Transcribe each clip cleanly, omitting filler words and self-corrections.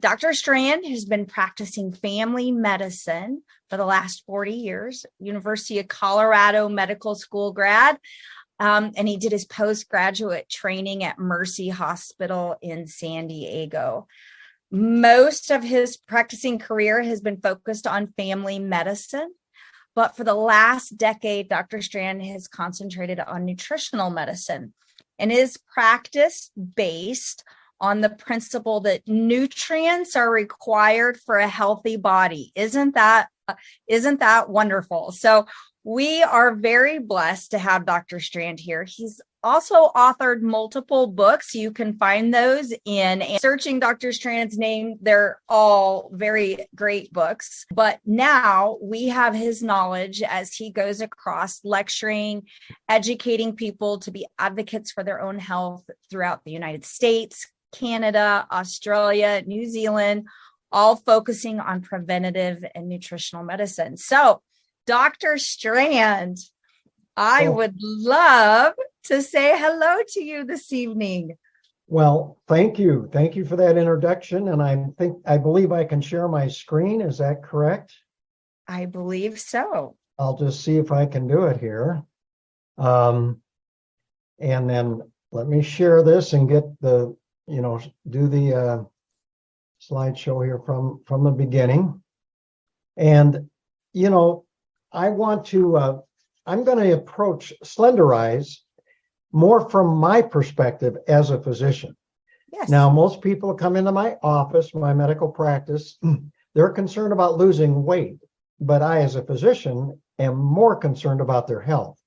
Dr. Strand has been practicing family medicine for the last 40 years, University of Colorado Medical School grad, and he did his postgraduate training at Mercy Hospital in San Diego. Most of his practicing career has been focused on family medicine, but for the last decade, Dr. Strand has concentrated on nutritional medicine and is practice based on the principle that nutrients are required for a healthy body. Isn't that wonderful? So we are very blessed to have Dr. Strand here. He's also authored multiple books. You can find those in searching Dr. Strand's name. They're all very great books. But now we have his knowledge as he goes across lecturing, educating people to be advocates for their own health throughout the United States, Canada, Australia, New Zealand, all focusing on preventative and nutritional medicine. So, Dr. Strand, I would love to say hello to you this evening. Well, thank you. Thank you for that introduction. And I believe I can share my screen. Is that correct? I believe so. I'll just see if I can do it here. And then let me share this and get do the slideshow here from the beginning. And, I want to, I'm going to approach Slenderiiz more from my perspective as a physician. Yes. Now, most people come into my office, my medical practice, they're concerned about losing weight, but I, as a physician, am more concerned about their health.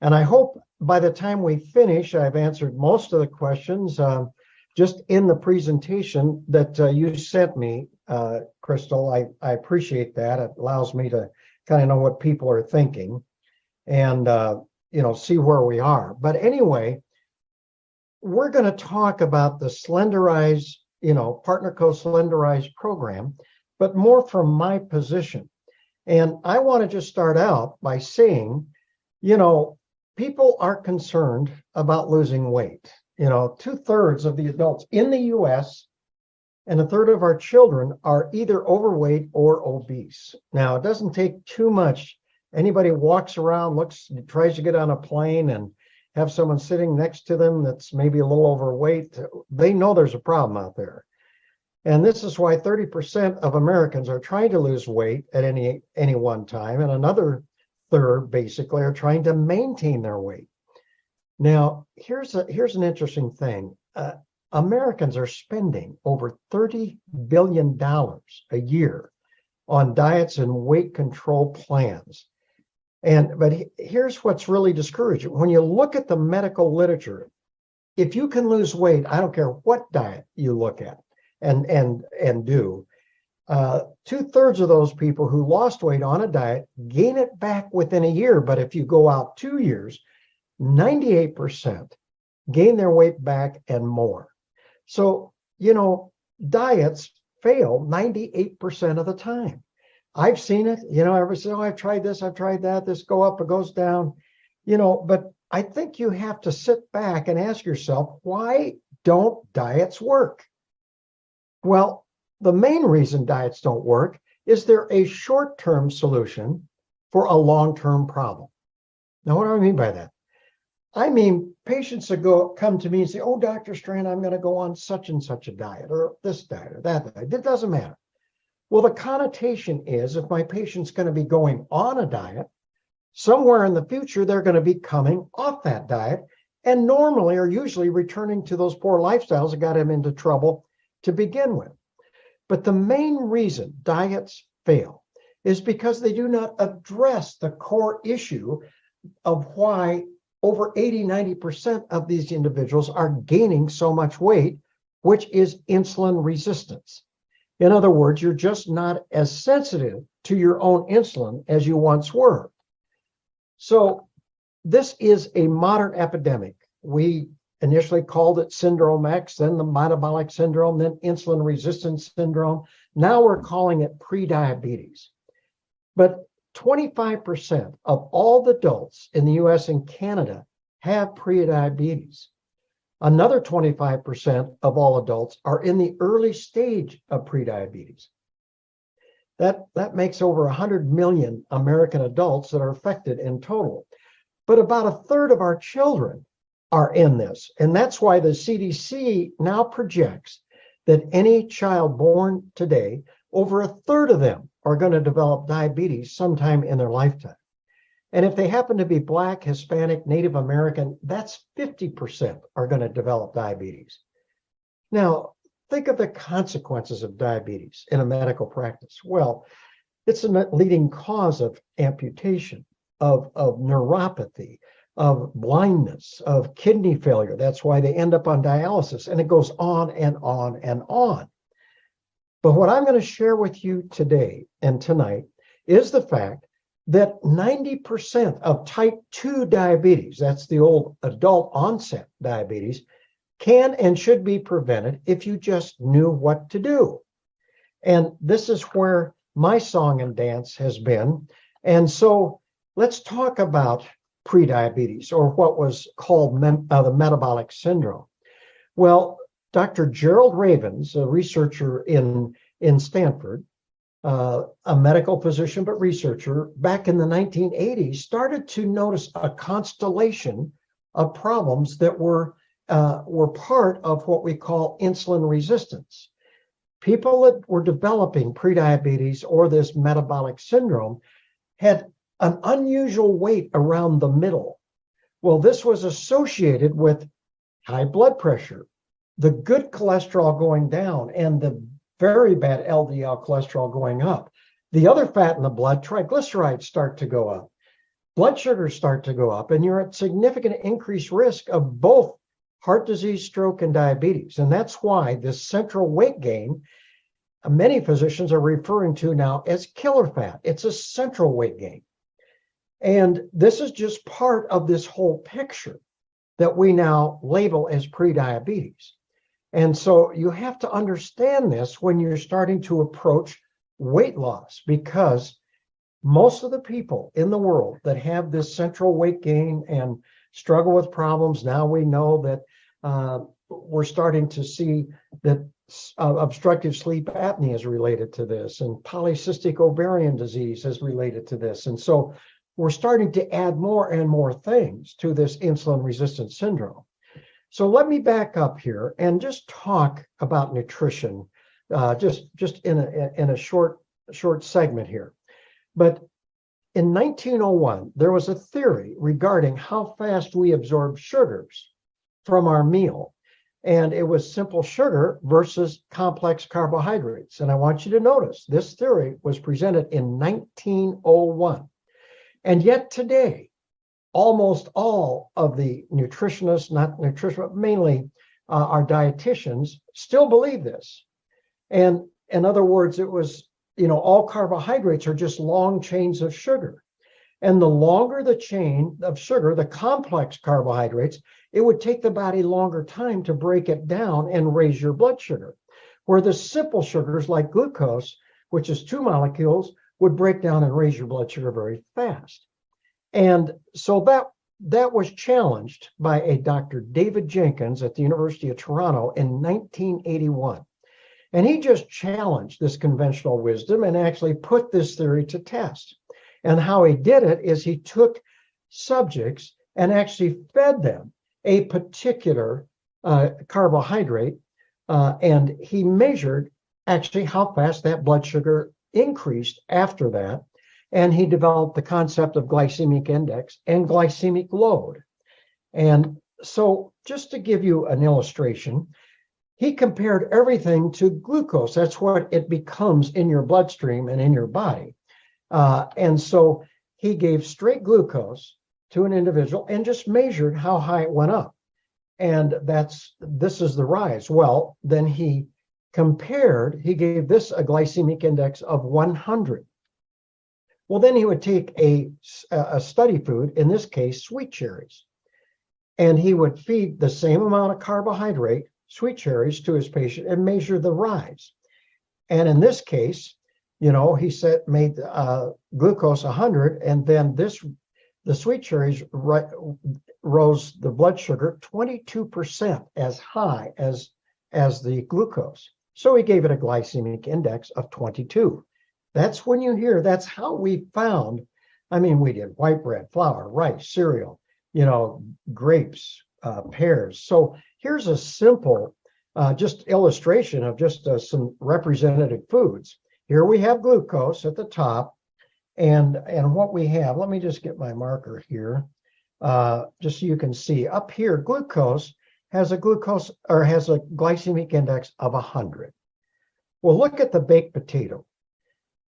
And I hope by the time we finish, I've answered most of the questions just in the presentation that you sent me, Crystal. I appreciate that. It allows me to kind of know what people are thinking and, see where we are. But anyway, we're going to talk about the Slenderiiz, Partner Co Slenderiiz program, but more from my position. And I want to just start out by saying, people are concerned about losing weight. 2/3 of the adults in the US and 1/3 of our children are either overweight or obese. Now, it doesn't take too much. Anybody walks around, tries to get on a plane and have someone sitting next to them that's maybe a little overweight, they know there's a problem out there. And this is why 30% of Americans are trying to lose weight at any one time, and another third basically are trying to maintain their weight. Now, here's an interesting thing. Americans are spending over $30 billion a year on diets and weight control plans. But here's what's really discouraging. When you look at the medical literature, if you can lose weight, I don't care what diet you look at and do, 2/3 of those people who lost weight on a diet gain it back within a year. But if you go out 2 years, 98% gain their weight back and more. So, diets fail 98% of the time. I've seen it, everybody says, I've tried this, I've tried that, this go up, it goes down, but I think you have to sit back and ask yourself, why don't diets work? Well, the main reason diets don't work is they're a short-term solution for a long-term problem. Now, what do I mean by that? I mean, patients that come to me and say, oh, Dr. Strand, I'm going to go on such and such a diet or this diet or that diet. It doesn't matter. Well, the connotation is if my patient's going to be going on a diet, somewhere in the future, they're going to be coming off that diet and normally or usually returning to those poor lifestyles that got them into trouble to begin with. But the main reason diets fail is because they do not address the core issue of why over 80-90% of these individuals are gaining so much weight, which is insulin resistance. In other words, you're just not as sensitive to your own insulin as you once were. So this is a modern epidemic. We initially called it Syndrome X, then the metabolic syndrome, then insulin resistance syndrome. Now we're calling it prediabetes. But 25% of all the adults in the US and Canada have prediabetes. Another 25% of all adults are in the early stage of prediabetes. That makes over 100 million American adults that are affected in total. But about a third of our children are in this. And that's why the CDC now projects that any child born today, over a third of them are going to develop diabetes sometime in their lifetime. And if they happen to be Black, Hispanic, Native American, that's 50% are going to develop diabetes. Now, think of the consequences of diabetes in a medical practice. Well, it's a leading cause of amputation, of neuropathy, of blindness, of kidney failure. That's why they end up on dialysis, and it goes on and on and on. But what I'm going to share with you today and tonight is the fact that 90% of type 2 diabetes, that's the old adult onset diabetes, can and should be prevented if you just knew what to do. And this is where my song and dance has been. And so let's talk about prediabetes, or what was called the metabolic syndrome. Well, Dr. Gerald Ravens, a researcher in Stanford, a medical physician but researcher, back in the 1980s, started to notice a constellation of problems that were part of what we call insulin resistance. People that were developing prediabetes or this metabolic syndrome had an unusual weight around the middle. Well, this was associated with high blood pressure, the good cholesterol going down, and the very bad LDL cholesterol going up. The other fat in the blood, triglycerides, start to go up. Blood sugars start to go up, and you're at significant increased risk of both heart disease, stroke, and diabetes. And that's why this central weight gain, many physicians are referring to now as killer fat. It's a central weight gain. And this is just part of this whole picture that we now label as prediabetes. And so you have to understand this when you're starting to approach weight loss, because most of the people in the world that have this central weight gain and struggle with problems, now we know that we're starting to see that obstructive sleep apnea is related to this, and polycystic ovarian disease is related to this. And so we're starting to add more and more things to this insulin resistance syndrome. So let me back up here and just talk about nutrition, just in a short segment here. But in 1901, there was a theory regarding how fast we absorb sugars from our meal. And it was simple sugar versus complex carbohydrates. And I want you to notice this theory was presented in 1901. And yet today, almost all of the nutritionists, not nutrition, but mainly our dietitians, still believe this. And in other words, it was, all carbohydrates are just long chains of sugar. And the longer the chain of sugar, the complex carbohydrates, it would take the body longer time to break it down and raise your blood sugar. Where the simple sugars like glucose, which is 2 molecules, would break down and raise your blood sugar very fast. And so that was challenged by a Dr. David Jenkins at the University of Toronto in 1981. And he just challenged this conventional wisdom and actually put this theory to test. And how he did it is he took subjects and actually fed them a particular carbohydrate, and he measured actually how fast that blood sugar increased after that. And he developed the concept of glycemic index and glycemic load. And so just to give you an illustration, he compared everything to glucose. That's what it becomes in your bloodstream and in your body. And so he gave straight glucose to an individual and just measured how high it went up. And this is the rise. Well, then he gave this a glycemic index of 100. Well, then he would take a study food, in this case, sweet cherries, and he would feed the same amount of carbohydrate, sweet cherries, to his patient and measure the rise. And in this case, he made glucose 100, and then the sweet cherries rose the blood sugar 22% as high as the glucose. So he gave it a glycemic index of 22. That's when you hear, that's how we found, I mean, we did white bread, flour, rice, cereal, grapes, pears. So here's a simple just illustration of just some representative foods. Here we have glucose at the top, and what we have, let me just get my marker here, just so you can see. Up here, glucose has a glycemic index of 100. Well, look at the baked potato,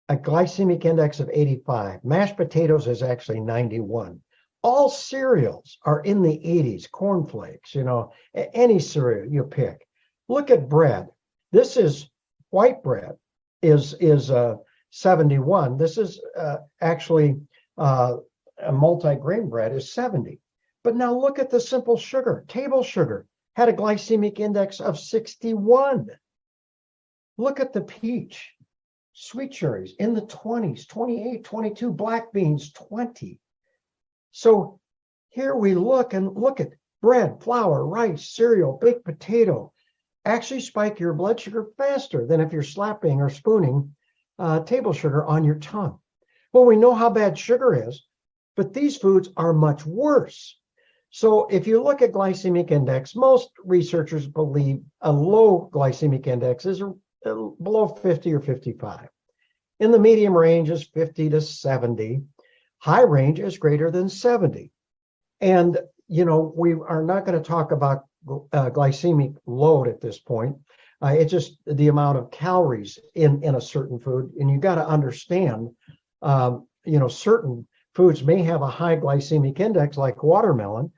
a glycemic index of 85. Mashed potatoes is actually 91. All cereals are in the 80s, cornflakes, any cereal you pick. Look at bread. This is white bread is 71. This is actually a multi-grain bread is 70. But now look at the simple sugar. Table sugar had a glycemic index of 61. Look at the peach, sweet cherries in the 20s, 28, 22, black beans, 20. So here we look at bread, flour, rice, cereal, baked potato actually spike your blood sugar faster than if you're slapping or spooning table sugar on your tongue. Well, we know how bad sugar is, but these foods are much worse. So if you look at glycemic index, most researchers believe a low glycemic index is below 50 or 55. In the medium range is 50 to 70. High range is greater than 70. And, we are not going to talk about glycemic load at this point. It's just the amount of calories in a certain food. And you got to understand, certain foods may have a high glycemic index like watermelon,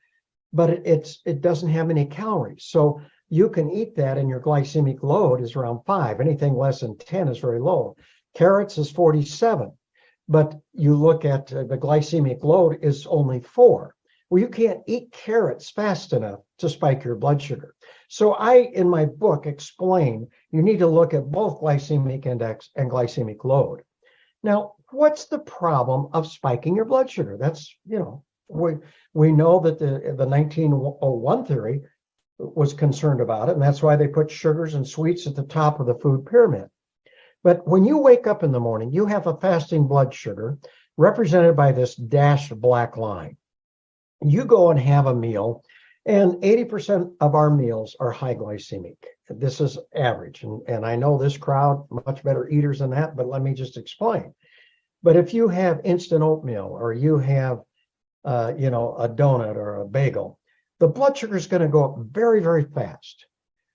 but it doesn't have any calories. So you can eat that and your glycemic load is around 5. Anything less than 10 is very low. Carrots is 47, but you look at the glycemic load is only 4. Well, you can't eat carrots fast enough to spike your blood sugar. So I, in my book, explain you need to look at both glycemic index and glycemic load. Now, what's the problem of spiking your blood sugar? That's, we know that the 1901 theory was concerned about it, and that's why they put sugars and sweets at the top of the food pyramid. But when you wake up in the morning, you have a fasting blood sugar represented by this dashed black line. You go and have a meal, and 80% of our meals are high glycemic. This is average. And I know this crowd, much better eaters than that, but let me just explain. But if you have instant oatmeal or you have, a donut or a bagel, the blood sugar is going to go up very, very fast.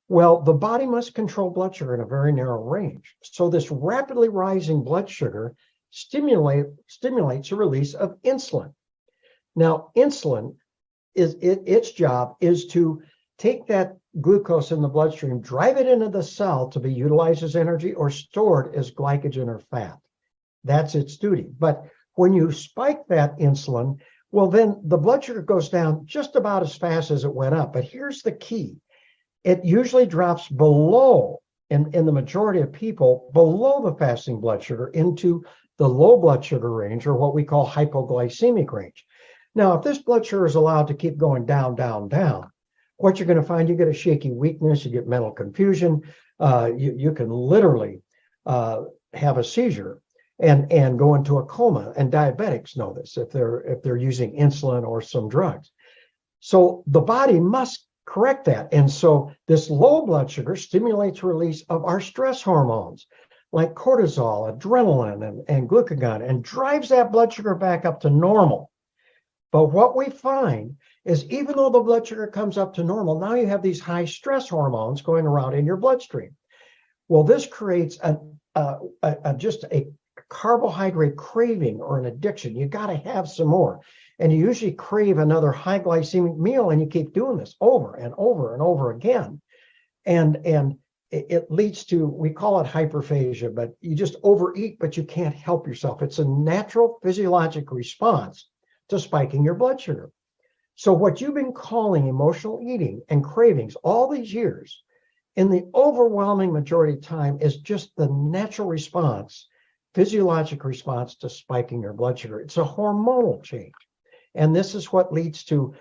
Well, the body must control blood sugar in a very narrow range. So this rapidly rising blood sugar stimulates the release of insulin. Now, insulin its job is to take that glucose in the bloodstream, drive it into the cell to be utilized as energy or stored as glycogen or fat. That's its duty. But when you spike that insulin, well, then the blood sugar goes down just about as fast as it went up. But here's the key. It usually drops below, in the majority of people, below the fasting blood sugar into the low blood sugar range, or what we call hypoglycemic range. Now, if this blood sugar is allowed to keep going down, down, down, what you're going to find, you get a shaky weakness, you get mental confusion, you can literally have a seizure and go into a coma. And diabetics know this if they're using insulin or some drugs. So the body must correct that. And so this low blood sugar stimulates release of our stress hormones like cortisol, adrenaline, and glucagon, and drives that blood sugar back up to normal. But what we find is even though the blood sugar comes up to normal, now you have these high stress hormones going around in your bloodstream. Well, this creates just a carbohydrate craving or an addiction. You got to have some more. And you usually crave another high glycemic meal, and you keep doing this over and over and over again. And it leads to, we call it hyperphagia, but you just overeat, but you can't help yourself. It's a natural physiologic response to spiking your blood sugar. So what you've been calling emotional eating and cravings all these years, in the overwhelming majority of time, is just the natural response, physiologic response to spiking your blood sugar. It's a hormonal change. And this is what leads to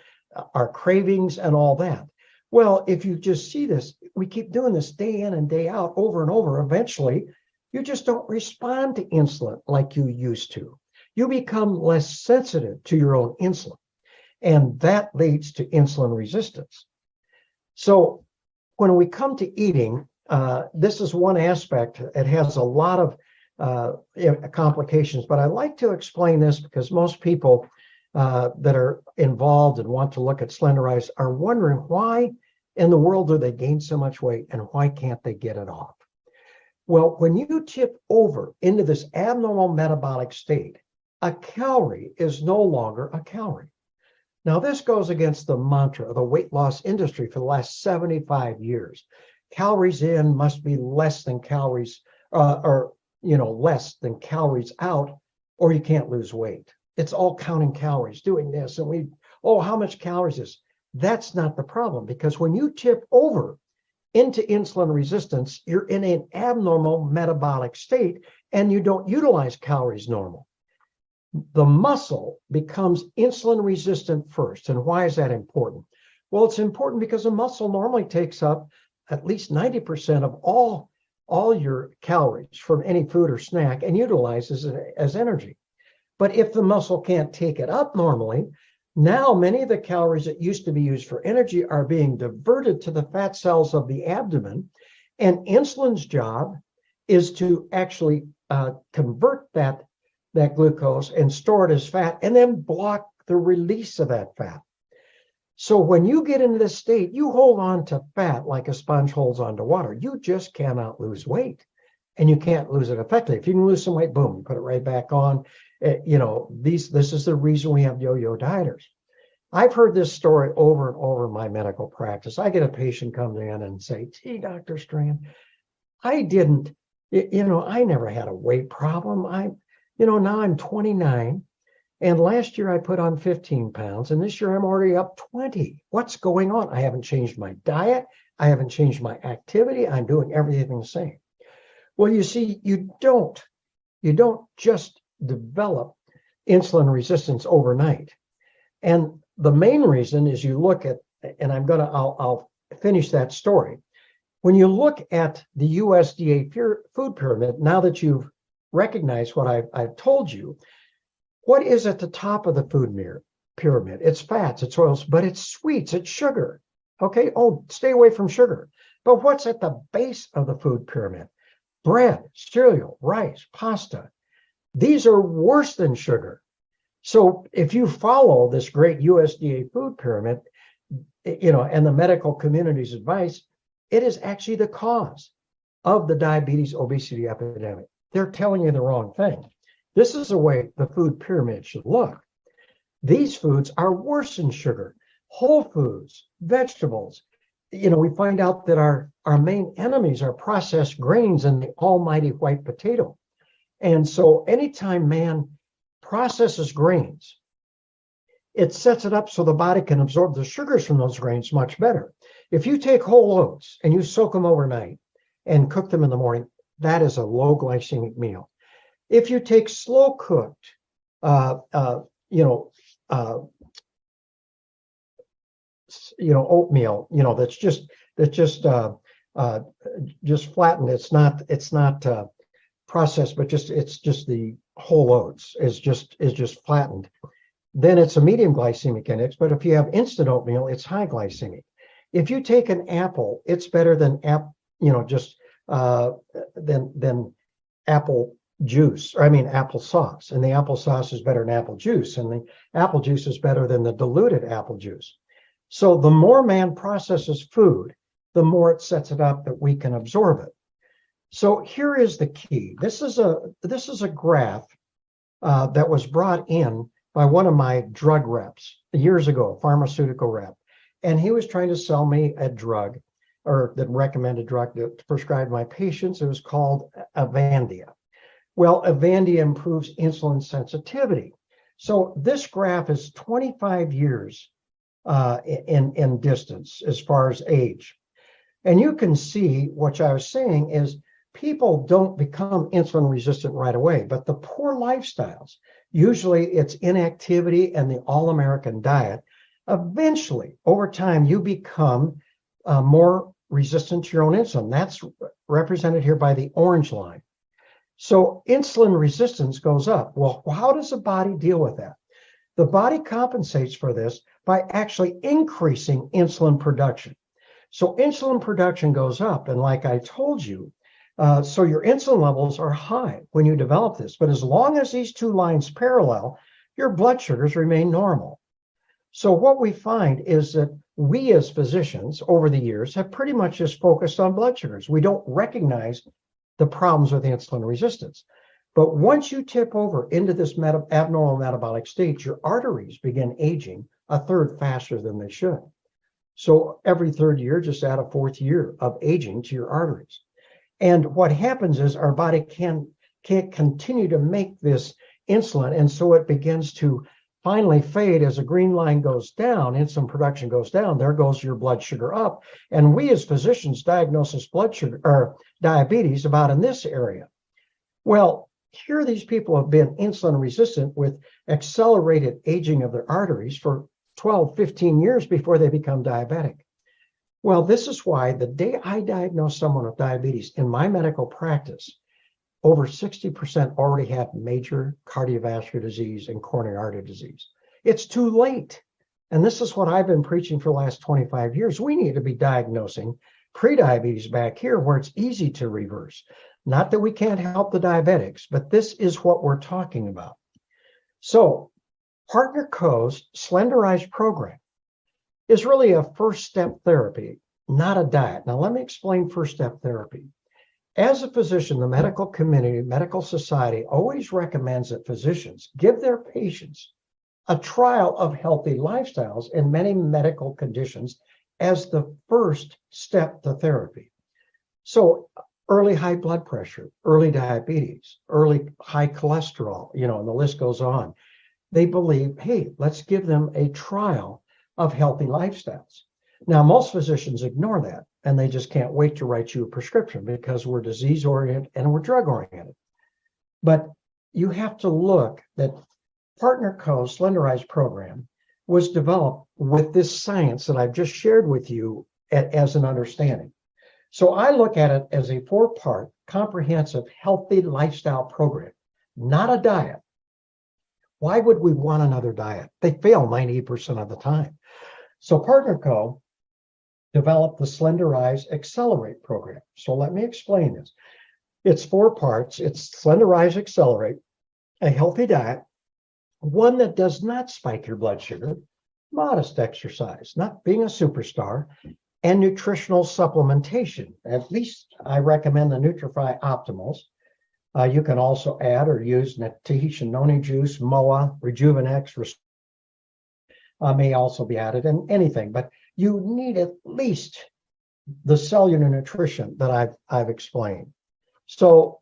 our cravings and all that. Well, if you just see this, we keep doing this day in and day out over and over. Eventually, you just don't respond to insulin like you used to. You become less sensitive to your own insulin, and that leads to insulin resistance. So when we come to eating, this is one aspect. It has a lot of complications, but I like to explain this because most people that are involved and want to look at Slenderiiz are wondering why in the world do they gain so much weight and why can't they get it off? Well, when you tip over into this abnormal metabolic state, a calorie is no longer a calorie. Now, this goes against the mantra of the weight loss industry for the last 75 years. Calories in must be less than calories, less than calories out, or you can't lose weight. It's all counting calories, doing this, and how much calories is? That's not the problem, because when you tip over into insulin resistance, you're in an abnormal metabolic state and you don't utilize calories normal. The muscle becomes insulin resistant first. And why is that important? Well, it's important because a muscle normally takes up at least 90% of all your calories from any food or snack and utilizes it as energy. But if the muscle can't take it up normally, now many of the calories that used to be used for energy are being diverted to the fat cells of the abdomen. And insulin's job is to actually convert that glucose and store it as fat and then block the release of that fat. So when you get into this state, you hold on to fat like a sponge holds on to water. You just cannot lose weight, and you can't lose it effectively. If you can lose some weight, boom, you put it right back on. This is the reason we have yo-yo dieters. I've heard this story over and over in my medical practice. I get a patient come in and say, "Gee, Dr. Strand, I never had a weight problem. Now I'm 29, and last year I put on 15 pounds, and this year I'm already up 20. What's going on? I haven't changed my diet. I haven't changed my activity. I'm doing everything the same." Well, you see, you don't just develop insulin resistance overnight. And the main reason is you look at, and I'll finish that story. When you look at the USDA food pyramid, now that you've recognized what I've told you, what is at the top of the food pyramid? It's fats, it's oils, but it's sweets, it's sugar. Okay, stay away from sugar. But what's at the base of the food pyramid? Bread, cereal, rice, pasta. These are worse than sugar. So if you follow this great USDA food pyramid, and the medical community's advice, it is actually the cause of the diabetes, obesity epidemic. They're telling you the wrong thing. This is the way the food pyramid should look. These foods are worse than sugar. Whole foods, vegetables. We find out that our main enemies are processed grains and the almighty white potato. And so anytime man processes grains, it sets it up so the body can absorb the sugars from those grains much better. If you take whole oats and you soak them overnight and cook them in the morning, that is a low glycemic meal. If you take slow cooked, oatmeal, that's just flattened. It's not processed, but it's just the whole oats is just flattened. Then it's a medium glycemic index. But if you have instant oatmeal, it's high glycemic. If you take an apple, it's better than than apple juice, apple sauce. And the apple sauce is better than apple juice. And the apple juice is better than the diluted apple juice. So the more man processes food, the more it sets it up that we can absorb it. So here is the key. This is a graph that was brought in by one of my drug reps years ago, a pharmaceutical rep. And he was trying to sell me a drug, or the recommended drug to prescribe my patients. It was called Avandia. Well, Avandia improves insulin sensitivity. So this graph is 25 years in distance as far as age. And you can see what I was saying is people don't become insulin resistant right away, but the poor lifestyles, usually it's inactivity and the all-American diet, Eventually, over time, you become more resistant to your own insulin. That's represented here by the orange line. So insulin resistance goes up. Well, how does the body deal with that? The body compensates for this by actually increasing insulin production. So insulin production goes up. And like I told you, so your insulin levels are high when you develop this. But as long as these two lines parallel, your blood sugars remain normal. So what we find is that we as physicians over the years have pretty much just focused on blood sugars. We don't recognize the problems with insulin resistance. But once you tip over into this abnormal metabolic state, your arteries begin aging a third faster than they should. So every third year, just add a fourth year of aging to your arteries. And what happens is our body can't continue to make this insulin. And so it begins to finally fade as the green line goes down, insulin production goes down, there goes your blood sugar up. And we as physicians diagnose this blood sugar or diabetes about in this area. Well, here these people have been insulin resistant with accelerated aging of their arteries for 12, 15 years before they become diabetic. Well, this is why the day I diagnose someone with diabetes in my medical practice, over 60% already have major cardiovascular disease and coronary artery disease. It's too late. And this is what I've been preaching for the last 25 years. We need to be diagnosing prediabetes back here where it's easy to reverse. Not that we can't help the diabetics, but this is what we're talking about. So Partner Co's Slenderiiz program is really a first step therapy, not a diet. Now, let me explain first step therapy. As a physician, the medical community, medical society always recommends that physicians give their patients a trial of healthy lifestyles in many medical conditions as the first step to therapy. So early high blood pressure, early diabetes, early high cholesterol, and the list goes on. They believe, hey, let's give them a trial of healthy lifestyles. Now, most physicians ignore that, and they just can't wait to write you a prescription because we're disease-oriented and we're drug-oriented. But you have to look that Partner Co's Slenderiiz program was developed with this science that I've just shared with you as an understanding. So I look at it as a 4-part comprehensive healthy lifestyle program, not a diet. Why would we want another diet? They fail 98% of the time. So Partner Co developed the Slenderiiz Accelerate program. So let me explain this. It's 4 parts. It's Slenderiiz Accelerate, a healthy diet, one that does not spike your blood sugar, modest exercise, not being a superstar, and nutritional supplementation. At least I recommend the Nutrify Optimals. You can also add or use Tahitian noni juice, MOA, Rejuvenex, may also be added, and anything. But you need at least the cellular nutrition that I've explained. So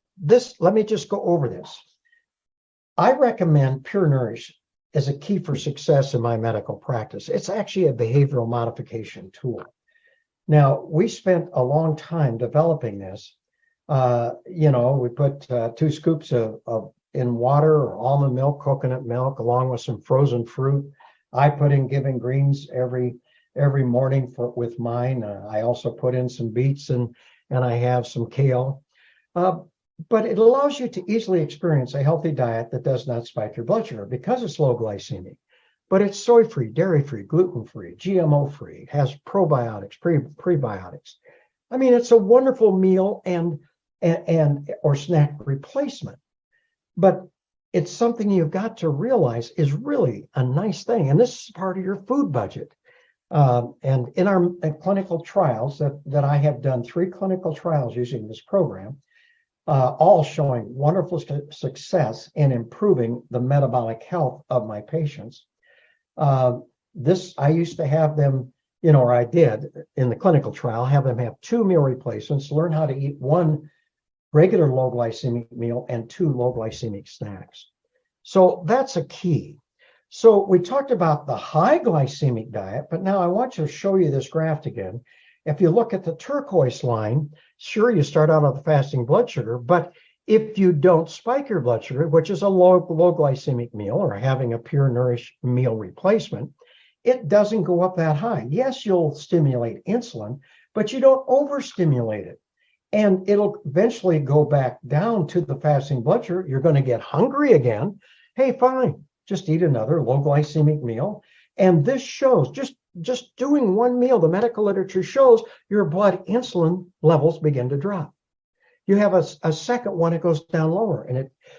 let me just go over this. I recommend Pure Nourish as a key for success in my medical practice. It's actually a behavioral modification tool. Now, we spent a long time developing this. We put 2 scoops in water or almond milk, coconut milk, along with some frozen fruit. I put in Giving Greens every morning with mine. I also put in some beets and I have some kale. But it allows you to easily experience a healthy diet that does not spike your blood sugar because it's low glycemic. But it's soy-free, dairy-free, gluten-free, GMO-free, has probiotics, prebiotics. I mean, it's a wonderful meal and or snack replacement. But it's something you've got to realize is really a nice thing. And this is part of your food budget. And in our clinical trials that I have done 3 clinical trials using this program, all showing wonderful success in improving the metabolic health of my patients. I used to have them, or I did in the clinical trial, have them have 2 meal replacements, learn how to eat 1 regular low glycemic meal and 2 low glycemic snacks. So that's a key. So we talked about the high glycemic diet, but now I want to show you this graph again. If you look at the turquoise line, sure, you start out on the fasting blood sugar, but if you don't spike your blood sugar, which is a low glycemic meal or having a Pure Nourish meal replacement, it doesn't go up that high. Yes, you'll stimulate insulin, but you don't overstimulate it. And it'll eventually go back down to the fasting blood sugar. You're going to get hungry again. Hey, fine, just eat another low glycemic meal. And this shows, just doing one meal, the medical literature shows your blood insulin levels begin to drop. You have a second one, it goes down lower.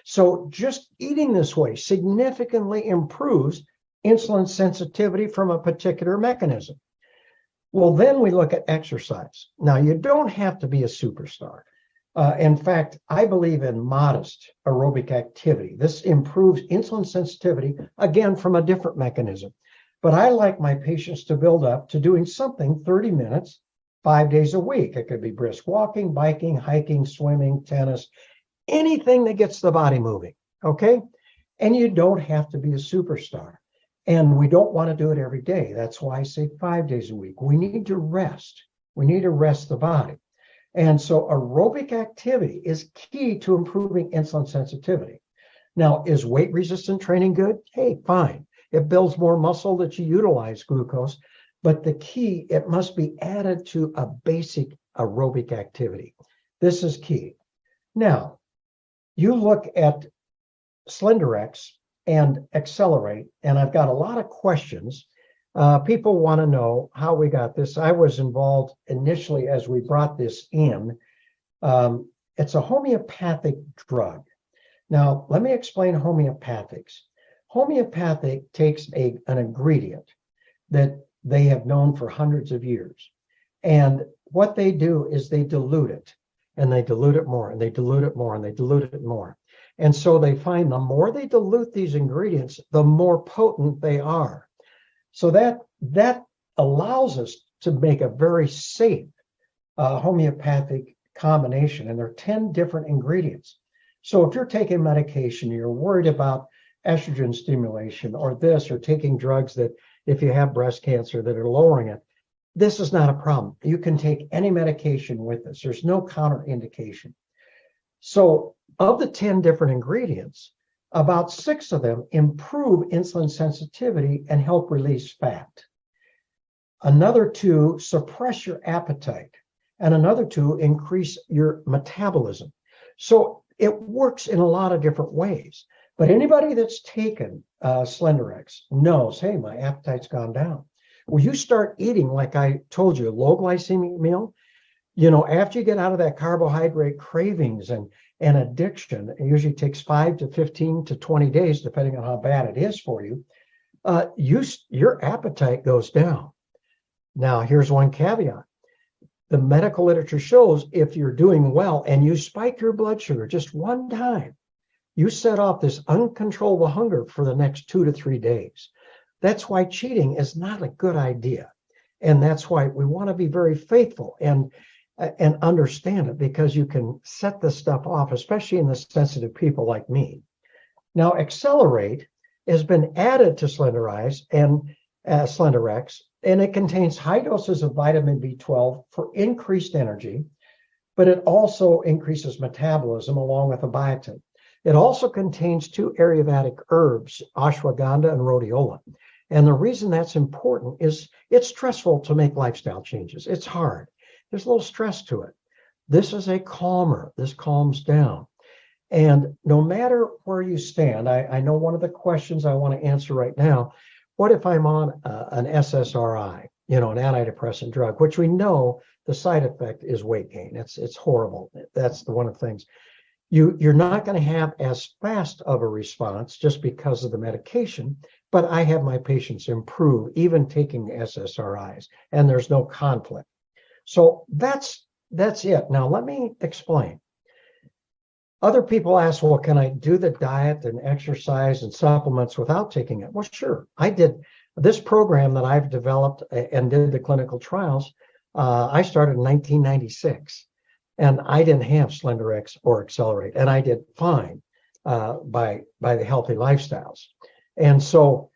So just eating this way significantly improves insulin sensitivity from a particular mechanism. Well, then we look at exercise. Now, you don't have to be a superstar. In fact, I believe in modest aerobic activity. This improves insulin sensitivity, again, from a different mechanism. But I like my patients to build up to doing something 30 minutes, 5 days a week. It could be brisk walking, biking, hiking, swimming, tennis, anything that gets the body moving, okay? And you don't have to be a superstar. And we don't want to do it every day. That's why I say 5 days a week. We need to rest. We need to rest the body. And so aerobic activity is key to improving insulin sensitivity. Now, is weight resistant training good? Hey, fine. It builds more muscle that you utilize glucose. But the key, it must be added to a basic aerobic activity. This is key. Now, you look at Slenderiiz and Accelerate, and I've got a lot of questions. People want to know how we got this. I was involved initially as we brought this in. It's a homeopathic drug. Now, let me explain homeopathics. Homeopathic takes an ingredient that they have known for hundreds of years. And what they do is they dilute it, and they dilute it more, and they dilute it more, and they dilute it more. And so they find the more they dilute these ingredients, the more potent they are. So that allows us to make a very safe homeopathic combination. And there are 10 different ingredients. So if you're taking medication, you're worried about estrogen stimulation or this, or taking drugs that if you have breast cancer that are lowering it, this is not a problem. You can take any medication with this. There's no counterindication. So of the 10 different ingredients, about 6 of them improve insulin sensitivity and help release fat. Another 2 suppress your appetite, and another 2 increase your metabolism. So it works in a lot of different ways. But anybody that's taken Slenderiiz knows, hey, my appetite's gone down. Well, you start eating, like I told you, a low glycemic meal, after you get out of that carbohydrate cravings and addiction, it usually takes 5 to 15 to 20 days, depending on how bad it is for you, your appetite goes down. Now, here's one caveat. The medical literature shows if you're doing well and you spike your blood sugar just one time, you set off this uncontrollable hunger for the next 2 to 3 days. That's why cheating is not a good idea. And that's why we want to be very faithful and understand it, because you can set this stuff off, especially in the sensitive people like me. Now, Accelerate has been added to Slenderiiz and Slenderiiz, and it contains high doses of vitamin B12 for increased energy, but it also increases metabolism along with a biotin. It also contains 2 Ayurvedic herbs, ashwagandha and rhodiola. And the reason that's important is it's stressful to make lifestyle changes. It's hard. There's a little stress to it. This is a calmer. This calms down. And no matter where you stand, I know one of the questions I want to answer right now, what if I'm on an SSRI, an antidepressant drug, which we know the side effect is weight gain. It's horrible. That's one of the things. You're not going to have as fast of a response just because of the medication, but I have my patients improve even taking SSRIs, and there's no conflict. So that's it. Now, let me explain. Other people ask, well, can I do the diet and exercise and supplements without taking it? Well, sure. I did this program that I've developed and did the clinical trials. I started in 1996. And I didn't have Slenderiiz or Accelerate, and I did fine by the healthy lifestyles. And so,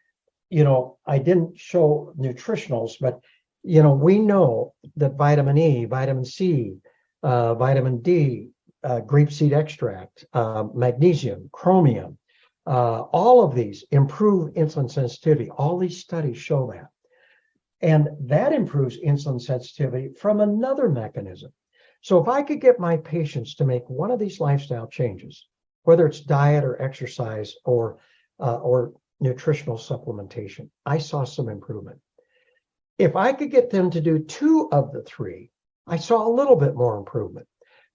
I didn't show nutritionals, but, we know that vitamin E, vitamin C, vitamin D, grapeseed extract, magnesium, chromium, all of these improve insulin sensitivity. All these studies show that. And that improves insulin sensitivity from another mechanism. So if I could get my patients to make one of these lifestyle changes, whether it's diet or exercise or nutritional supplementation, I saw some improvement. If I could get them to do 2 of the 3, I saw a little bit more improvement.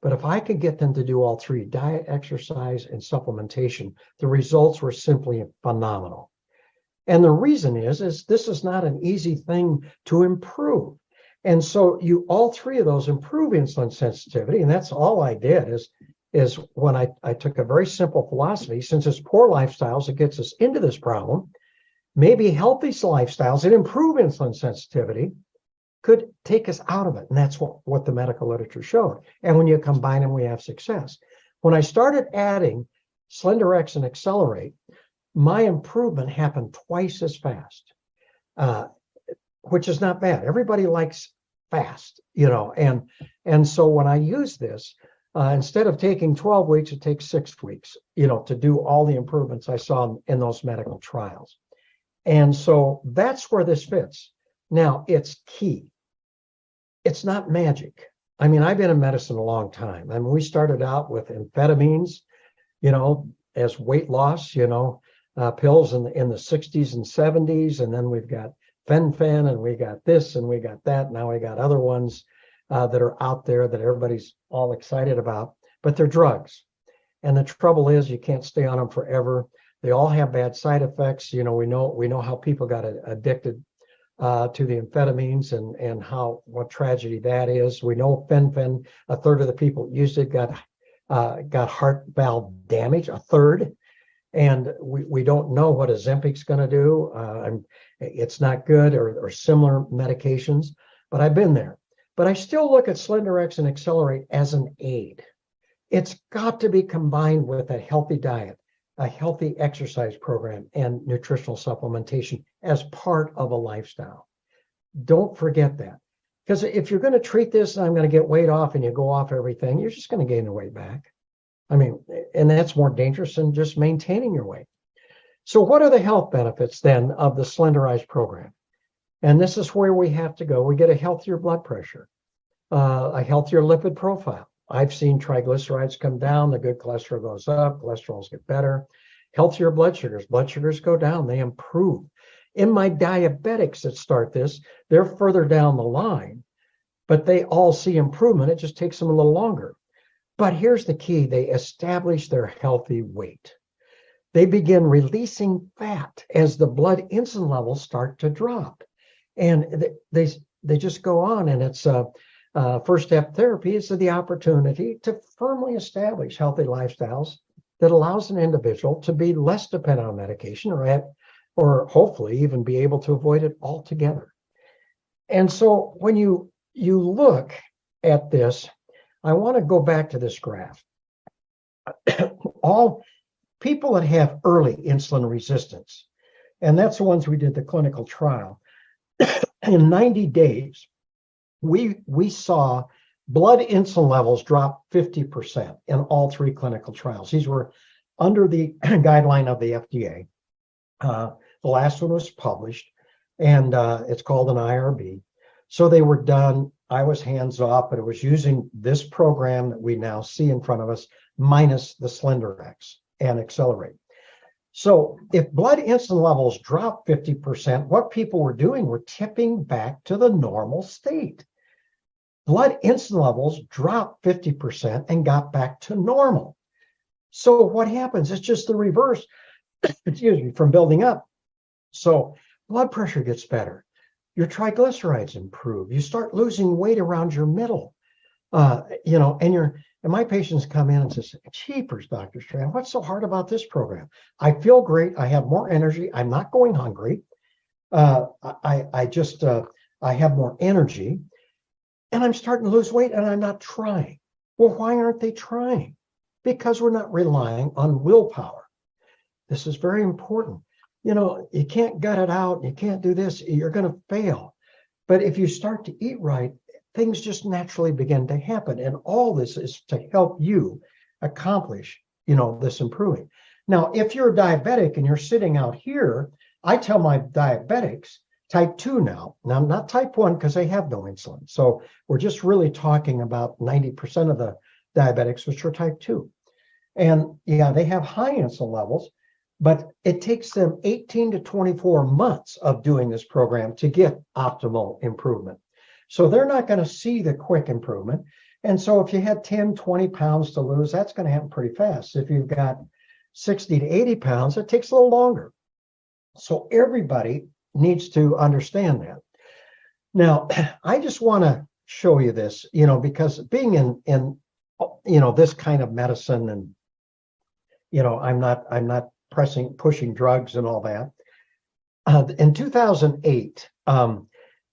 But if I could get them to do all 3, diet, exercise, and supplementation, the results were simply phenomenal. And the reason is this is not an easy thing to improve. And so all 3 of those improve insulin sensitivity. And that's all I did is when I took a very simple philosophy, since it's poor lifestyles that gets us into this problem, maybe healthy lifestyles that improve insulin sensitivity could take us out of it. And that's what the medical literature showed. And when you combine them, we have success. When I started adding Slenderiiz and Accelerate, my improvement happened twice as fast, which is not bad. Everybody likes fast, and so when I use this, instead of taking 12 weeks, it takes 6 weeks, to do all the improvements I saw in those medical trials. And so that's where this fits. Now, it's key. It's not magic. I mean, I've been in medicine a long time. I mean, we started out with amphetamines, as weight loss, pills in the 60s and 70s. And then we've got fen-phen, and we got this, and we got that. Now we got other ones that are out there that everybody's all excited about, but they're drugs. And the trouble is you can't stay on them forever. They all have bad side effects. We know how people got addicted to the amphetamines and what tragedy that is. We know fen-phen, a third of the people who used it got heart valve damage, a third. And we don't know what Ozempic's going to do. It's not good, or similar medications, but I've been there. But I still look at Slenderiiz and Accelerate as an aid. It's got to be combined with a healthy diet, a healthy exercise program, and nutritional supplementation as part of a lifestyle. Don't forget that. Because if you're going to treat this, and I'm going to get weight off, and you go off everything, you're just going to gain the weight back. I mean, and that's more dangerous than just maintaining your weight. So what are the health benefits then of the Slenderiiz program? And this is where we have to go. We get a healthier blood pressure, a healthier lipid profile. I've seen triglycerides come down, the good cholesterol goes up, cholesterols get better. Healthier blood sugars go down, they improve. In my diabetics that start this, they're further down the line, but they all see improvement. It just takes them a little longer. But here's the key. They establish their healthy weight. They begin releasing fat as the blood insulin levels start to drop. And they just go on. And it's first step therapy is the opportunity to firmly establish healthy lifestyles that allows an individual to be less dependent on medication or hopefully even be able to avoid it altogether. And so when you look at this, I want to go back to this graph. All people that have early insulin resistance, and that's the ones we did the clinical trial, in 90 days, we saw blood insulin levels drop 50% in all 3 clinical trials. These were under the guideline of the FDA. The last one was published, and it's called an IRB. So they were done. I was hands off, but it was using this program that we now see in front of us, minus the Slenderiiz and Accelerate. So if blood insulin levels drop 50%, what people were doing were tipping back to the normal state. Blood insulin levels dropped 50% and got back to normal. So what happens? It's just the reverse, from building up. So blood pressure gets better. Your triglycerides improve. You start losing weight around your middle, and my patients come in and says, "Jeepers, Dr. Strand, what's so hard about this program? I feel great. I have more energy. I'm not going hungry. I have more energy, and I'm starting to lose weight, and I'm not trying." Well, why aren't they trying? Because we're not relying on willpower. This is very important. You can't gut it out. You can't do this. You're going to fail. But if you start to eat right, things just naturally begin to happen. And all this is to help you accomplish, this improving. Now, if you're diabetic and you're sitting out here, I tell my diabetics type 2 now. Now, not type 1 because they have no insulin. So we're just really talking about 90% of the diabetics, which are type 2. And yeah, they have high insulin levels, but it takes them 18 to 24 months of doing this program to get optimal improvement. So they're not going to see the quick improvement. And so if you had 10, 20 pounds to lose, that's going to happen pretty fast. If you've got 60 to 80 pounds, it takes a little longer. So everybody needs to understand that. Now, I just want to show you this, because being in this kind of medicine, and I'm not pushing drugs and all that. In 2008,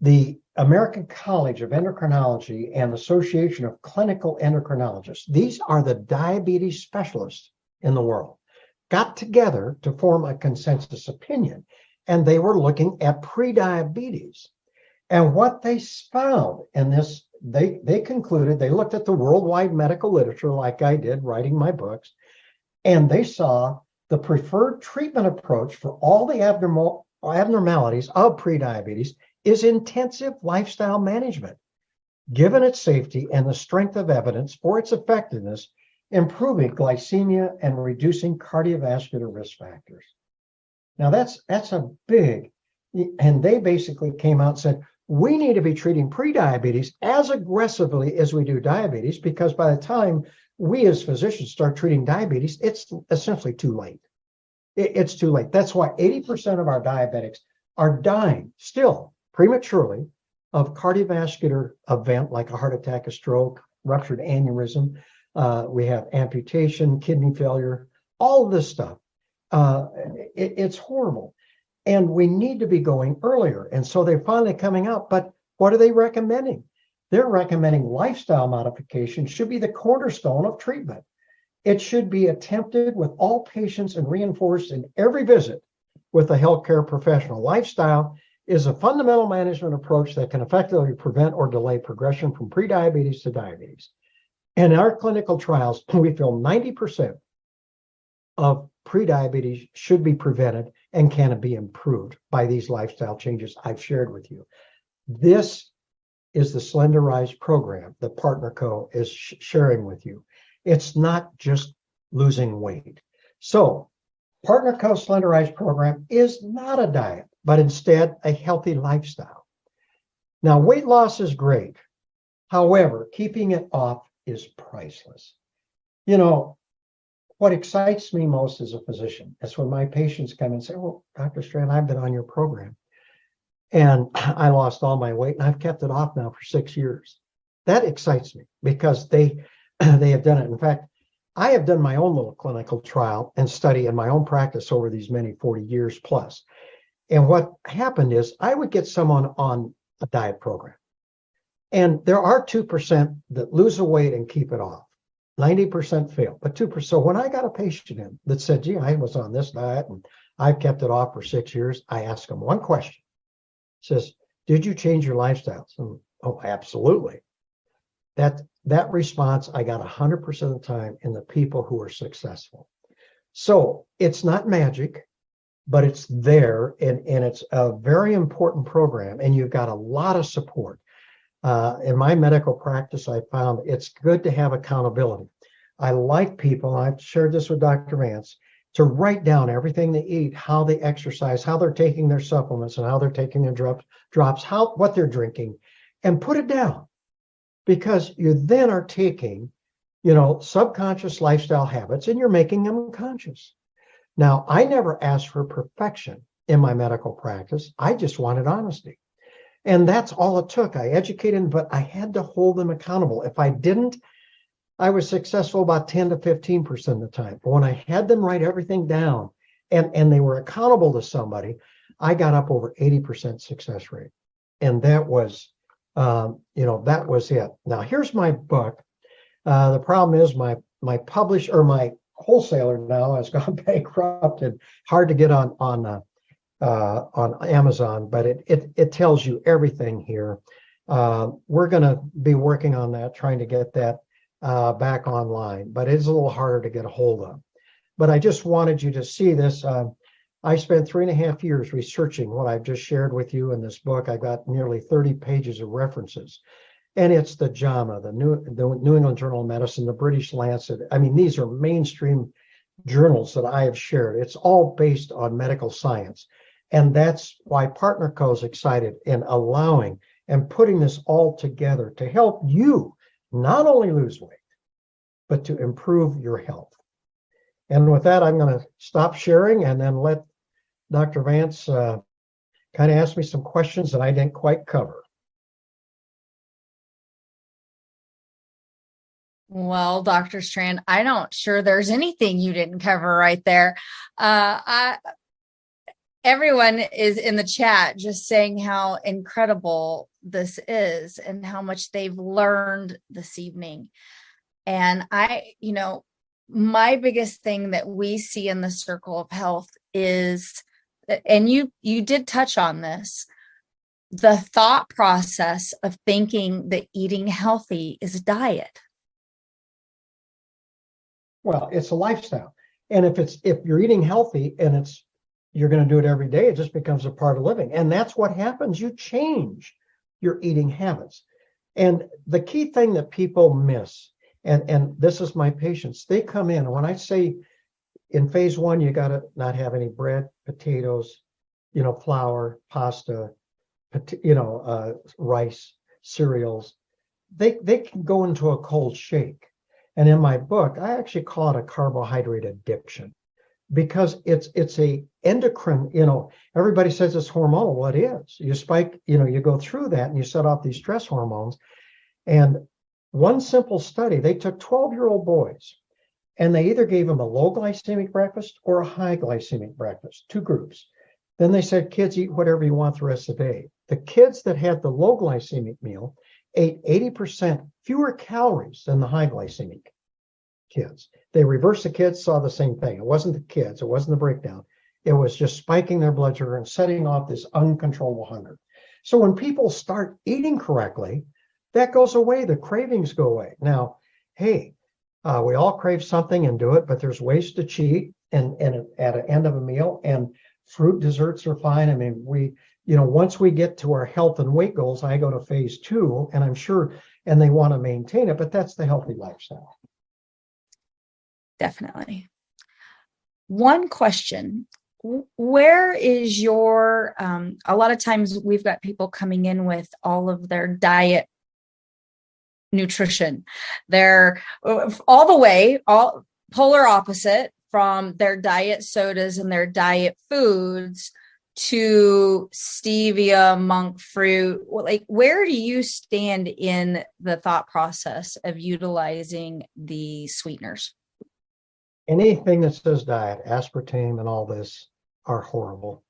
the American College of Endocrinology and Association of Clinical Endocrinologists, these are the diabetes specialists in the world, got together to form a consensus opinion, and they were looking at prediabetes. And what they found in this, they concluded, they looked at the worldwide medical literature like I did writing my books, and they saw the preferred treatment approach for all the abnormalities of prediabetes is intensive lifestyle management, given its safety and the strength of evidence for its effectiveness, improving glycemia and reducing cardiovascular risk factors. Now that's a big, and they basically came out and said, we need to be treating prediabetes as aggressively as we do diabetes, because by the time we as physicians start treating diabetes, it's essentially too late. It's too late. That's why 80% of our diabetics are dying still prematurely of cardiovascular event like a heart attack, a stroke, ruptured aneurysm. We have amputation, kidney failure, all of this stuff. It's horrible. And we need to be going earlier. And so they're finally coming out. But what are they recommending? They're recommending lifestyle modification should be the cornerstone of treatment. It should be attempted with all patients and reinforced in every visit with a healthcare professional. Lifestyle is a fundamental management approach that can effectively prevent or delay progression from prediabetes to diabetes. And in our clinical trials, we feel 90% of prediabetes should be prevented and can be improved by these lifestyle changes I've shared with you. This is the Slenderiiz program that Partner Co is sharing with you. It's not just losing weight. So Partner Co Slenderiiz program is not a diet, but instead a healthy lifestyle. Now, weight loss is great. However, keeping it off is priceless. What excites me most as a physician is when my patients come and say, well, Dr. Strand, I've been on your program and I lost all my weight and I've kept it off now for 6 years. That excites me because they have done it. In fact, I have done my own little clinical trial and study in my own practice over these many 40 years plus. And what happened is I would get someone on a diet program. And there are 2% that lose the weight and keep it off. 90% fail, but 2%. So when I got a patient in that said, gee, I was on this diet and I've kept it off for 6 years, I asked them one question. It says, did you change your lifestyles? And, oh, absolutely. That response I got 100% of the time in the people who are successful. So it's not magic, but it's there, and it's a very important program, and you've got a lot of support. In my medical practice, I found it's good to have accountability. I like people, I've shared this with Dr. Vance, to write down everything they eat, how they exercise, how they're taking their supplements, and how they're taking their drops, what they're drinking, and put it down. Because you then are taking, subconscious lifestyle habits and you're making them conscious. Now, I never asked for perfection in my medical practice. I just wanted honesty. And that's all it took. I educated, but I had to hold them accountable. If I didn't, I was successful about 10 to 15% of the time. But when I had them write everything down and they were accountable to somebody, I got up over 80% success rate. And that was, that was it. Now, here's my book. The problem is my wholesaler now has gone bankrupt and hard to get on Amazon, but it tells you everything here. We're going to be working on that, trying to get that back online, but it's a little harder to get a hold of. But I just wanted you to see this. I spent 3.5 years researching what I've just shared with you in this book. I got nearly 30 pages of references. And it's the JAMA, the New England Journal of Medicine, the British Lancet. I mean, these are mainstream journals that I have shared. It's all based on medical science. And that's why Partner Co is excited in allowing and putting this all together to help you not only lose weight, but to improve your health. And with that, I'm going to stop sharing and then let Dr. Vance kind of ask me some questions that I didn't quite cover. Well, Dr. Strand, I don't sure there's anything you didn't cover right there. Everyone is in the chat just saying how incredible this is and how much they've learned this evening. And my biggest thing that we see in the circle of health is, and you did touch on this, the thought process of thinking that eating healthy is a diet. Well, it's a lifestyle. And if you're eating healthy and you're going to do it every day, it just becomes a part of living. And that's what happens. You change your eating habits. And the key thing that people miss, and this is my patients, they come in, and when I say in phase 1, you got to not have any bread, potatoes, flour, pasta, rice, cereals. They can go into a cold shake. And in my book, I actually call it a carbohydrate addiction, because it's a endocrine, everybody says it's hormonal. Well, it is. You spike, you go through that and you set off these stress hormones. And one simple study, they took 12-year-old boys and they either gave them a low glycemic breakfast or a high glycemic breakfast, 2 groups. Then they said, kids, eat whatever you want the rest of the day. The kids that had the low glycemic meal ate 80% fewer calories than the high glycemic kids. They reversed the kids, saw the same thing. It wasn't the kids, it wasn't the breakdown. It was just spiking their blood sugar and setting off this uncontrollable hunger. So when people start eating correctly, that goes away. The cravings go away. Now, hey, we all crave something and do it, but there's ways to cheat and at the end of a meal, and fruit desserts are fine. I mean, once we get to our health and weight goals, I go to phase 2, and I'm sure, and they want to maintain it, but that's the healthy lifestyle. Definitely. One question, where is your, a lot of times we've got people coming in with all of their diet nutrition. They're all the way, all polar opposite from their diet sodas and their diet foods to stevia, monk fruit. Like, where do you stand in the thought process of utilizing the sweeteners? Anything that says diet, aspartame and all this are horrible.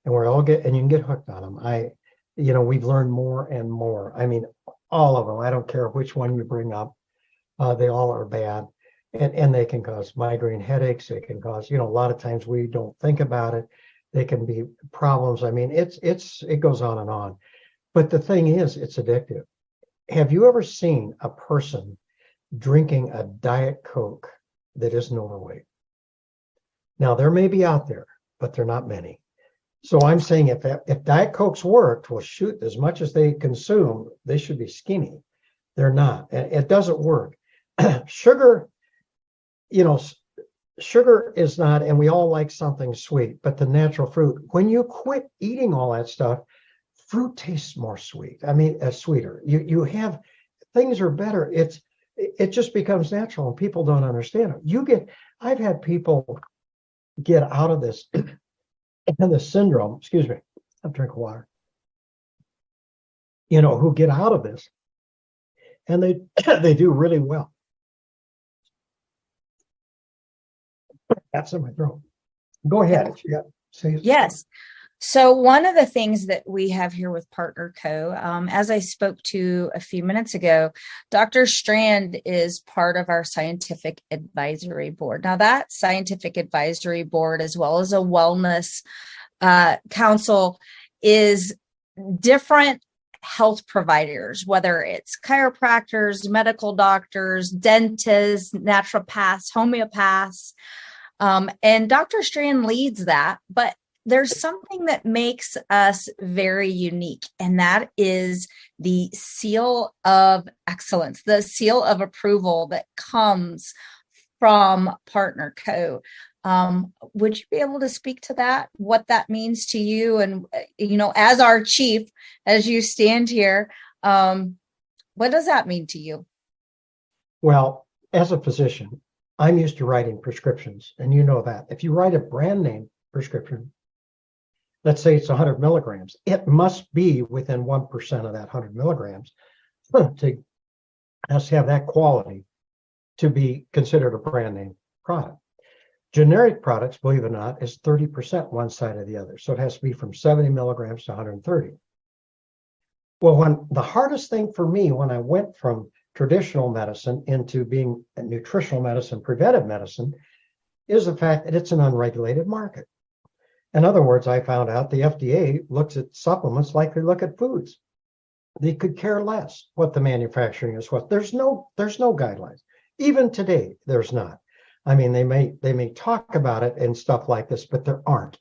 And and you can get hooked on them. We've learned more and more. I mean, all of them. I don't care which one you bring up. They all are bad. And they can cause migraine headaches. They can cause, a lot of times we don't think about it. They can be problems. I mean, it goes on and on. But the thing is, it's addictive. Have you ever seen a person drinking a Diet Coke that isn't overweight? Now, there may be out there, but they're not many. So I'm saying if Diet Cokes worked, well, shoot, as much as they consume, they should be skinny. They're not. It doesn't work. Sugar, sugar is not, and we all like something sweet, but the natural fruit, when you quit eating all that stuff, fruit tastes more sweet. I mean, sweeter. You have, things are better. It just becomes natural, and people don't understand it. I've had people get out of this, and the syndrome, excuse me, I'm drinking water, who get out of this, and they do really well. That's in my throat. Go ahead. Yes. So one of the things that we have here with Partner Co, as I spoke to a few minutes ago, Dr. Strand is part of our scientific advisory board. Now, that scientific advisory board, as well as a wellness council, is different health providers, whether it's chiropractors, medical doctors, dentists, naturopaths, homeopaths, And Dr. Strand leads that, but there's something that makes us very unique, and that is the seal of excellence, the seal of approval that comes from Partner Co. Would you be able to speak to that, what that means to you? And, as our chief, as you stand here, what does that mean to you? Well, as a physician, I'm used to writing prescriptions, and you know that. If you write a brand name prescription, let's say it's 100 milligrams, it must be within 1% of that 100 milligrams to has to have that quality to be considered a brand name product. Generic products, believe it or not, is 30% one side or the other. So it has to be from 70 milligrams to 130. Well, when the hardest thing for me when I went from traditional medicine into being a nutritional medicine, preventive medicine, is the fact that it's an unregulated market. In other words, I found out the FDA looks at supplements like they look at foods. They could care less what the manufacturing is. What there's no guidelines. Even today, there's not. I mean, they may talk about it and stuff like this, but there aren't.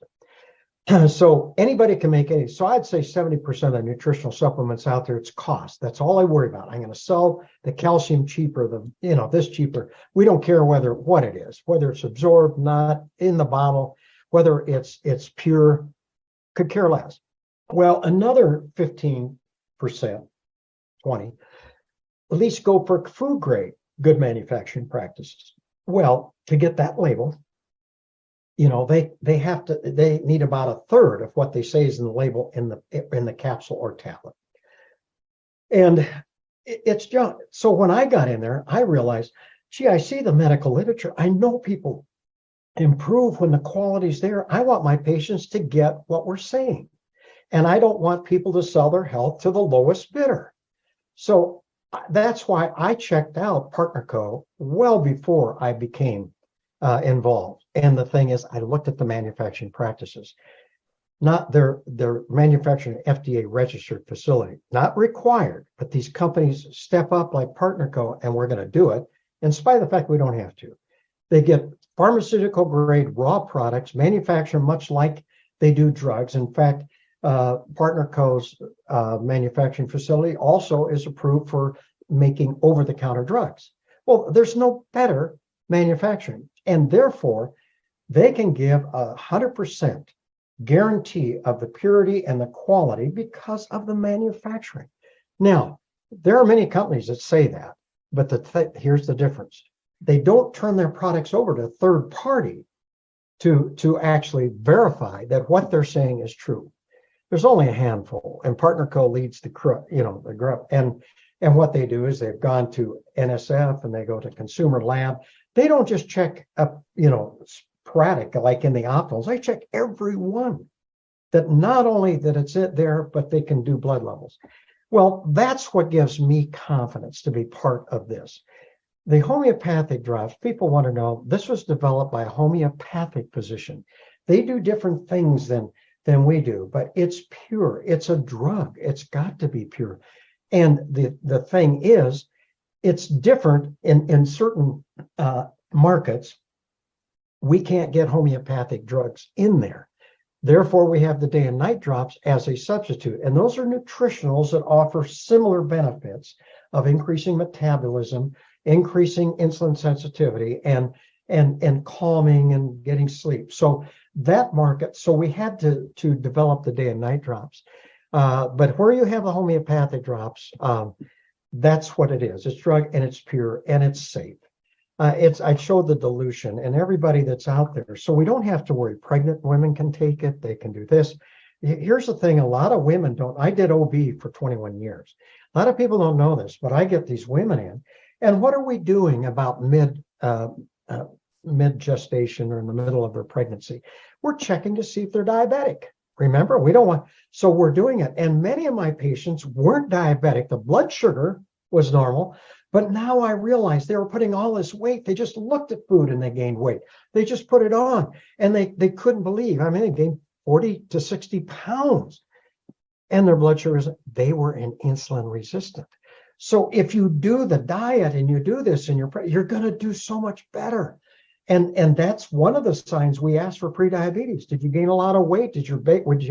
So anybody can make any. So I'd say 70% of the nutritional supplements out there, it's cost. That's all I worry about. I'm going to sell the calcium cheaper, this cheaper. We don't care what it is, whether it's absorbed, not in the bottle, whether it's pure, could care less. Well, another 15%, 20, at least go for food grade, good manufacturing practices. Well, to get that label, they need about a third of what they say is in the label in the capsule or tablet. And it's junk. So when I got in there, I realized, I see the medical literature. I know people improve when the quality's there. I want my patients to get what we're saying. And I don't want people to sell their health to the lowest bidder. So that's why I checked out Partner Co. well before I became involved. And the thing is, I looked at the manufacturing practices, not their manufacturing FDA registered facility, not required, but these companies step up like Partner Co. and we're going to do it in spite of the fact we don't have to. They get pharmaceutical grade raw products, manufactured much like they do drugs. In fact, Partner Co.'s manufacturing facility also is approved for making over-the-counter drugs. Well, there's no better manufacturing, and therefore they can give 100% guarantee of the purity and the quality because of the manufacturing. Now, there are many companies that say that, but here's the difference. They don't turn their products over to a third party to actually verify that what they're saying is true. There's only a handful, and Partner Co. leads the group. And what they do is they've gone to NSF and they go to Consumer Lab. They don't just check up, sporadic like in the optimals. They check every one, that not only that it's there, but they can do blood levels. Well, that's what gives me confidence to be part of this. The homeopathic drops, people want to know, this was developed by a homeopathic physician. They do different things than we do, but it's pure. It's a drug. It's got to be pure. And the thing is, it's different in certain markets. We can't get homeopathic drugs in there. Therefore, we have the day and night drops as a substitute. And those are nutritionals that offer similar benefits of increasing metabolism, increasing insulin sensitivity, and calming and getting sleep. So that market, so we had to develop the day and night drops. But where you have the homeopathic drops, that's what it is. It's drug and it's pure and it's safe. I showed the dilution and everybody that's out there. So we don't have to worry. Pregnant women can take it. They can do this. Here's the thing. A lot of women don't. I did OB for 21 years. A lot of people don't know this, but I get these women in. And what are we doing about mid gestation or in the middle of their pregnancy? We're checking to see if they're diabetic. Remember, we don't want, so we're doing it. And many of my patients weren't diabetic. The blood sugar was normal, but now I realized they were putting all this weight. They just looked at food and they gained weight. They just put it on and they couldn't believe. I mean, they gained 40 to 60 pounds and their blood sugars, they were insulin resistant. So if you do the diet and you do this and you're going to do so much better. And that's one of the signs we ask for prediabetes. Did you gain a lot of weight? Did you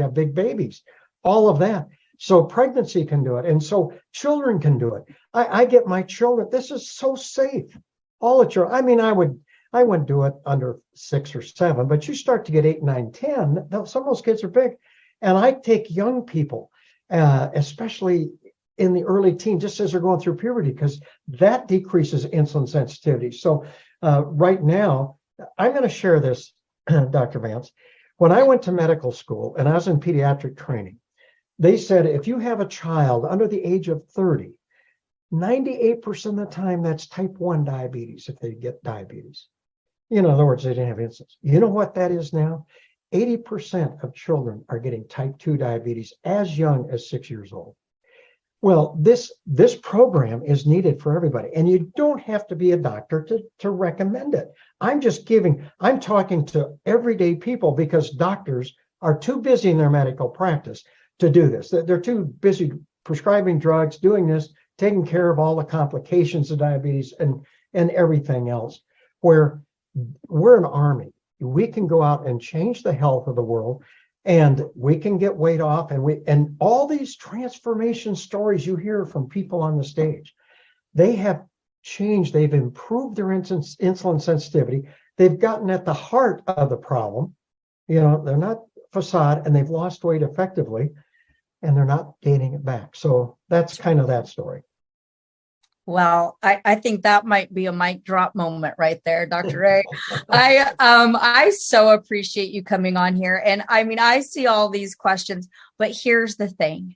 have big babies? All of that. So pregnancy can do it. And so children can do it. I get my children. This is so safe. All the children. I mean, I wouldn't do it under 6 or 7, but you start to get 8, 9, 10. Some of those kids are big. And I take young people, especially in the early teens, just as they're going through puberty, because that decreases insulin sensitivity. So right now, I'm going to share this, Dr. Vance. When I went to medical school and I was in pediatric training, they said if you have a child under the age of 30, 98% of the time that's type 1 diabetes if they get diabetes. In other words, they didn't have insulin. You know what that is now? 80% of children are getting type 2 diabetes as young as 6 years old. Well, this program is needed for everybody, and you don't have to be a doctor to recommend it. I'm talking to everyday people because doctors are too busy in their medical practice to do this. They're too busy prescribing drugs, doing this, taking care of all the complications of diabetes and everything else. Where we're an army, we can go out and change the health of the world. And we can get weight off, and all these transformation stories you hear from people on the stage, they have changed. They've improved their insulin sensitivity. They've gotten at the heart of the problem. They're not facade, and they've lost weight effectively, and they're not gaining it back. So that's kind of that story. Well, I think that might be a mic drop moment right there, Dr. Ray. I so appreciate you coming on here. And I mean, I see all these questions, but here's the thing.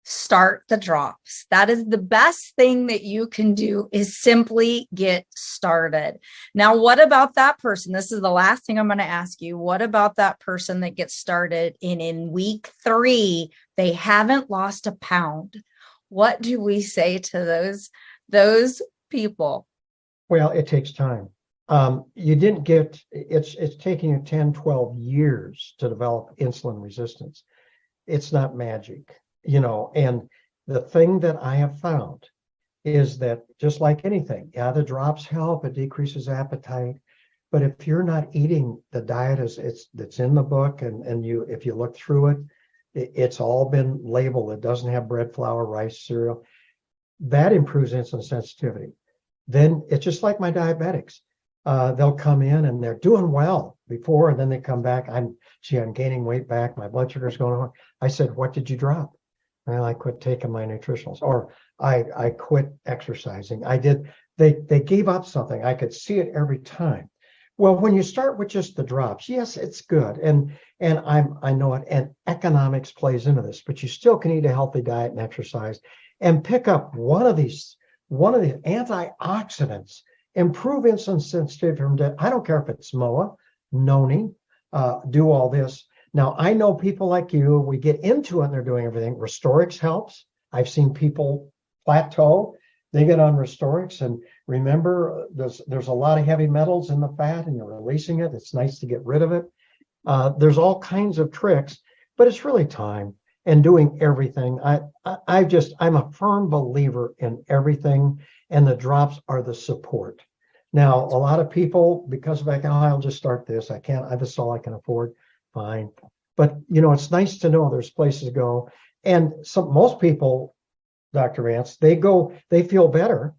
Start the drops. That is the best thing that you can do, is simply get started. Now, what about that person? This is the last thing I'm going to ask you. What about that person that gets started and in week 3, they haven't lost a pound? What do we say to those people? Well, it takes time. It's taking you 10, 12 years to develop insulin resistance. It's not magic, and the thing that I have found is that just like anything, the drops help, it decreases appetite. But if you're not eating the diet that's in the book, and if you look through it, it's all been labeled. It doesn't have bread, flour, rice, cereal. That improves insulin sensitivity. Then it's just like my diabetics. They'll come in and they're doing well before, and then they come back. I'm gaining weight back. My blood sugar's going on. I said, what did you drop? Well, I quit taking my nutritionals, or I quit exercising. They gave up something. I could see it every time. Well, when you start with just the drops, yes, it's good. And I know it, and economics plays into this, but you still can eat a healthy diet and exercise and pick up one of the antioxidants, improve insulin sensitivity from that. I don't care if it's MOA, noni, do all this. Now, I know people like you, we get into it and they're doing everything. Restorix helps. I've seen people plateau. They get on Restorix, and remember, there's a lot of heavy metals in the fat, and you're releasing it. It's nice to get rid of it. There's all kinds of tricks, but it's really time and doing everything. I'm a firm believer in everything, and the drops are the support. Now, a lot of people, because of I'll just start this. This is all I can afford. Fine. But, it's nice to know there's places to go. And most people, Dr. Vance, they feel better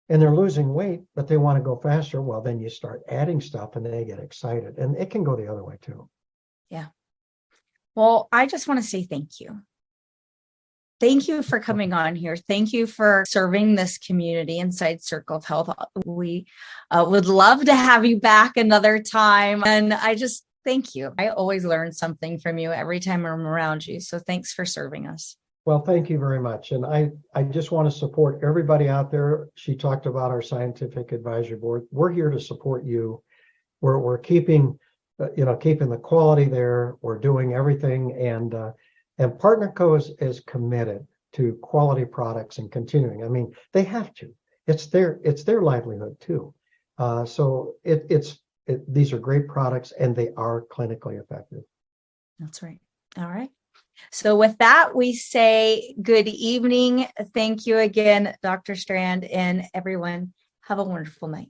and they're losing weight, but they want to go faster. Well, then you start adding stuff and they get excited, and it can go the other way too. Yeah. Well, I just want to say thank you. Thank you for coming on here. Thank you for serving this community inside Circle of Health. We would love to have you back another time. And I just thank you. I always learn something from you every time I'm around you. So thanks for serving us. Well, thank you very much. And I just want to support everybody out there. She talked about our scientific advisory board. We're here to support you. We're keeping the quality there. We're doing everything. And PartnerCo is committed to quality products and continuing. I mean, they have to. It's their livelihood too. So these are great products, and they are clinically effective. That's right. All right. So with that, we say good evening. Thank you again, Dr. Strand, and everyone. Have a wonderful night.